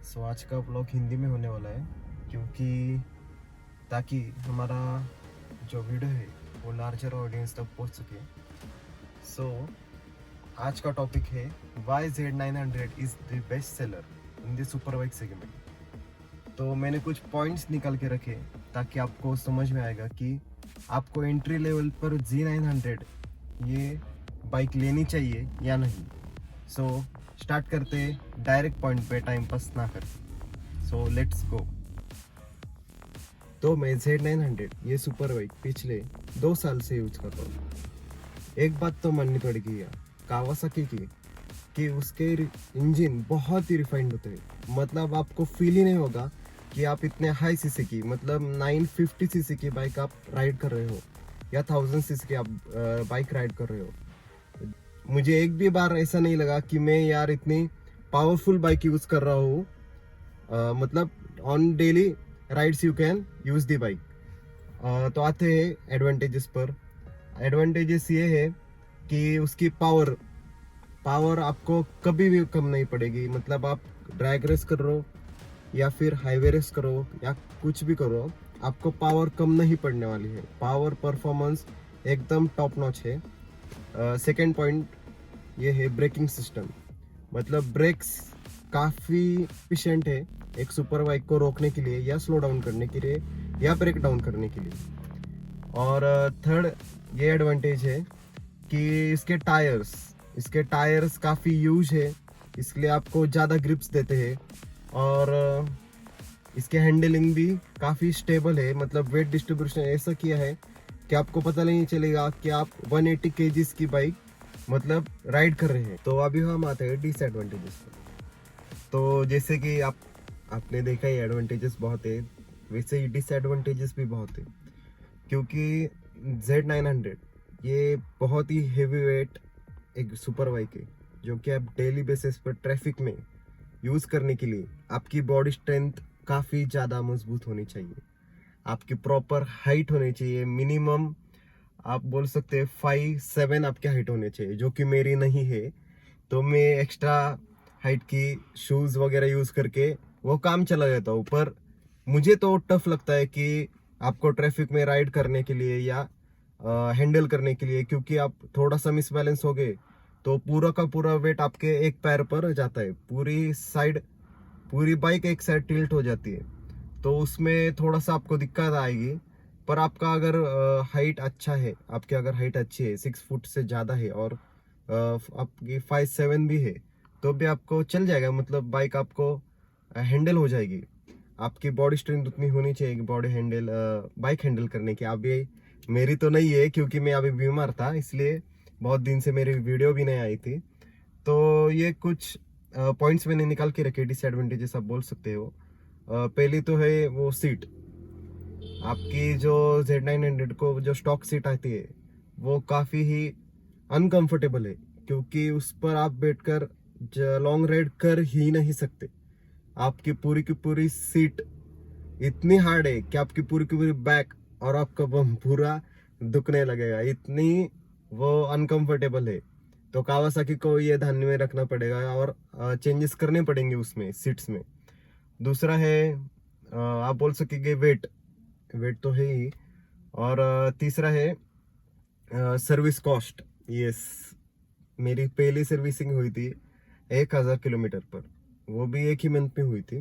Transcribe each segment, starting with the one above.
आज का ब्लॉग हिंदी में होने वाला है क्योंकि ताकि हमारा जो वीडियो है वो लार्जर ऑडियंस तक पहुंच सके। सो आज का टॉपिक है why Z900 is the best seller in the super bike segment. तो मैंने कुछ पॉइंट्स निकाल के रखे ताकि आपको समझ में आएगा कि आपको एंट्री लेवल पर Z900 ये बाइक लेनी चाहिए या नहीं। सो स्टार्ट करते डायरेक्ट पॉइंट पे, टाइम पास ना कर। So let's go. तो मैं Z900 ये सुपर बाइक पिछले 2 साल से यूज कर रहा हूँ। एक बात तो माननी पड़ेगी यार कावासाकी की कि उसके इंजन बहुत ही रिफाइंड होते हैं। मतलब आपको फील ही नहीं होगा कि आप इतने हाई सीसी की, मतलब 950 सीसी की बाइक आप राइड कर रहे हो या 1000 सीसी की आप बाइक राइड कर रहे हो। मुझे एक भी बार ऐसा नहीं लगा कि मैं यार इतनी पावरफुल बाइक यूज कर रहा हूँ। मतलब on daily rides you can use the bike. तो आते हैं एडवांटेजेस पर। एडवांटेजेस ये है कि उसकी पावर आपको कभी भी कम नहीं पड़ेगी। मतलब आप ड्रैग रेस कर रहे हो या फिर हाईवे रेस करो या कुछ भी करो, आपको पावर कम नहीं पड़ने वाली है। पावर परफॉर्मेंस एकदम टॉप नॉच है। सेकेंड पॉइंट ये है ब्रेकिंग सिस्टम। मतलब ब्रेक्स काफ़ी एफिशिएंट है एक सुपर बाइक को रोकने के लिए या स्लो डाउन करने के लिए या ब्रेक डाउन करने के लिए। और थर्ड ये एडवांटेज है कि इसके टायर्स काफ़ी यूज है, इसलिए आपको ज़्यादा ग्रिप्स देते हैं। और इसके हैंडलिंग भी काफ़ी स्टेबल है। मतलब वेट डिस्ट्रीब्यूशन ऐसा किया है कि आपको पता नहीं चलेगा कि आप 180 केजीज की बाइक मतलब राइड कर रहे हैं। तो अभी हम आते हैं डिसएडवांटेजेस पर। तो जैसे कि आपने देखा ही एडवांटेजेस बहुत है, वैसे ही डिसएडवांटेजेस भी बहुत है। क्योंकि Z900 ये बहुत ही हेवी वेट एक सुपर बाइक है जो कि आप डेली बेसिस पर ट्रैफिक में यूज़ करने के लिए आपकी बॉडी स्ट्रेंथ काफ़ी ज़्यादा मजबूत होनी चाहिए। आपकी प्रॉपर हाइट होनी चाहिए। मिनिमम आप बोल सकते हैं 5'7" आपकी हाइट होनी चाहिए, जो कि मेरी नहीं है। तो मैं एक्स्ट्रा हाइट की शूज़ वगैरह यूज़ करके वो काम चला जाता हूँ। पर मुझे तो टफ लगता है कि आपको ट्रैफिक में राइड करने के लिए या हैंडल करने के लिए, क्योंकि आप थोड़ा सा मिसबैलेंस हो गए तो पूरा का पूरा वेट आपके एक पैर पर जाता है। पूरी बाइक एक साइड टिल्ट हो जाती है, तो उसमें थोड़ा सा आपको दिक्कत आएगी। पर आपका अगर हाइट अच्छा है, आपकी अगर हाइट अच्छी है, 6 फुट से ज़्यादा है और आपकी 5'7" भी है, तो भी आपको चल जाएगा। मतलब बाइक आपको हैंडल हो जाएगी। आपकी बॉडी स्ट्रेंथ उतनी होनी चाहिए बाइक हैंडल करने की। अभी मेरी तो नहीं है क्योंकि मैं अभी बीमार था, इसलिए बहुत दिन से मेरी वीडियो भी नहीं आई थी। तो ये कुछ पॉइंट्स मैंने निकाल के रखे, डिसएडवांटेजेस आप बोल सकते हो। पहली तो है वो सीट। आपकी जो Z900 को जो स्टॉक सीट आती है वो काफ़ी ही अनकंफर्टेबल है, क्योंकि उस पर आप बैठकर लॉन्ग राइड कर ही नहीं सकते। आपकी पूरी की पूरी सीट इतनी हार्ड है कि आपकी पूरी की पूरी बैक और आपका बम पूरा दुखने लगेगा, इतनी वो अनकंफर्टेबल है। तो कावासाकी को ये ध्यान में रखना पड़ेगा और चेंजेस करने पड़ेंगे उसमें सीट्स में। दूसरा है आप बोल सकेंगे वेट तो है ही। और तीसरा है सर्विस कॉस्ट। यस, मेरी पहली सर्विसिंग हुई थी 1000 किलोमीटर पर, वो भी एक ही मंथ में हुई थी।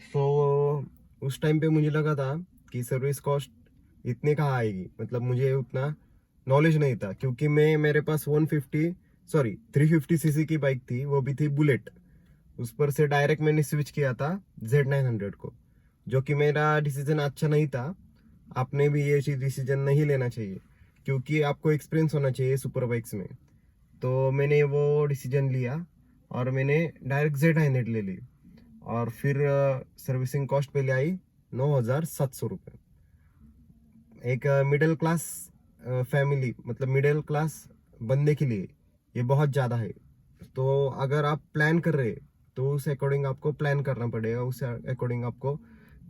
तो उस टाइम पे मुझे लगा था कि सर्विस कॉस्ट इतने कहाँ आएगी। मतलब मुझे उतना नॉलेज नहीं था, क्योंकि मेरे पास 350 सीसी की बाइक थी, वो भी थी बुलेट। उस पर से डायरेक्ट मैंने स्विच किया था Z900 को, जो कि मेरा डिसीजन अच्छा नहीं था। आपने भी ये चीज़ डिसीजन नहीं लेना चाहिए, क्योंकि आपको एक्सपीरियंस होना चाहिए सुपर बाइक्स में। तो मैंने वो डिसीजन लिया और मैंने डायरेक्ट Z900 ले ली। और फिर सर्विसिंग कॉस्ट पे ले आई 9700 रुपये। एक मिडिल क्लास फैमिली, मतलब मिडिल क्लास बंदे के लिए ये बहुत ज़्यादा है। तो अगर आप प्लान कर रहे हैं तो उस अकॉर्डिंग आपको प्लान करना पड़ेगा, उस अकॉर्डिंग आपको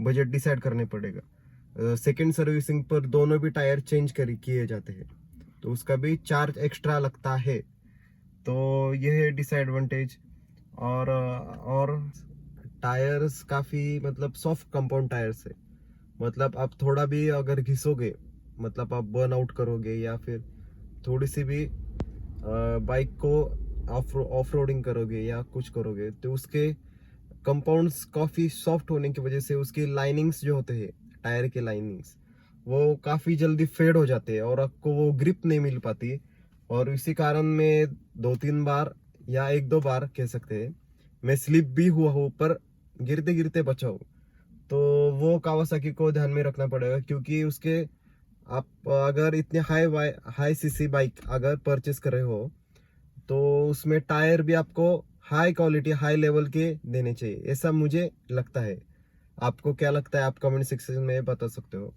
बजट डिसाइड करने पड़ेगा। सेकेंड सर्विसिंग पर दोनों भी टायर चेंज किए जाते हैं, तो उसका भी चार्ज एक्स्ट्रा लगता है। तो यह है डिसएडवांटेज। और टायर्स काफ़ी मतलब सॉफ्ट कंपाउंड टायर्स है। मतलब आप थोड़ा भी अगर घिसोगे, मतलब आप बर्न आउट करोगे या फिर थोड़ी सी भी बाइक को ऑफ रोडिंग करोगे या कुछ करोगे, तो उसके कंपाउंड्स काफ़ी सॉफ्ट होने की वजह से उसकी लाइनिंग्स जो होते हैं, टायर के लाइनिंग्स, वो काफ़ी जल्दी फेड हो जाते हैं और आपको वो ग्रिप नहीं मिल पाती। और इसी कारण मैं 2-3 बार या 1-2 बार कह सकते हैं मैं स्लिप भी हुआ हूँ, पर गिरते गिरते बचा हूँ। तो वो कावासाकी को ध्यान में रखना पड़ेगा, क्योंकि उसके आप अगर इतने हाई सीसी बाइक अगर परचेस कर रहे हो, तो उसमें टायर भी आपको हाई क्वालिटी हाई लेवल के देने चाहिए, ऐसा मुझे लगता है। आपको क्या लगता है, आप कमेंट सेक्शन में बता सकते हो।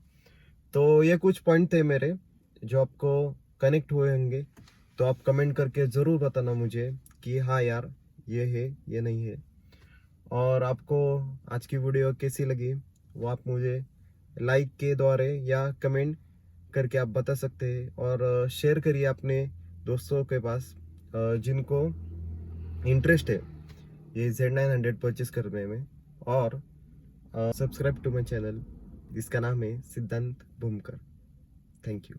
तो ये कुछ पॉइंट थे मेरे जो आपको कनेक्ट हुए होंगे, तो आप कमेंट करके ज़रूर बताना मुझे कि हाँ यार, ये है ये नहीं है। और आपको आज की वीडियो कैसी लगी वो आप मुझे लाइक के द्वारा या कमेंट करके आप बता सकते हैं, और शेयर करिए अपने दोस्तों के पास जिनको इंटरेस्ट है ये Z900 परचेस करने में। और सब्सक्राइब टू माई चैनल जिसका नाम है सिद्धांत भूमकर। Thank you.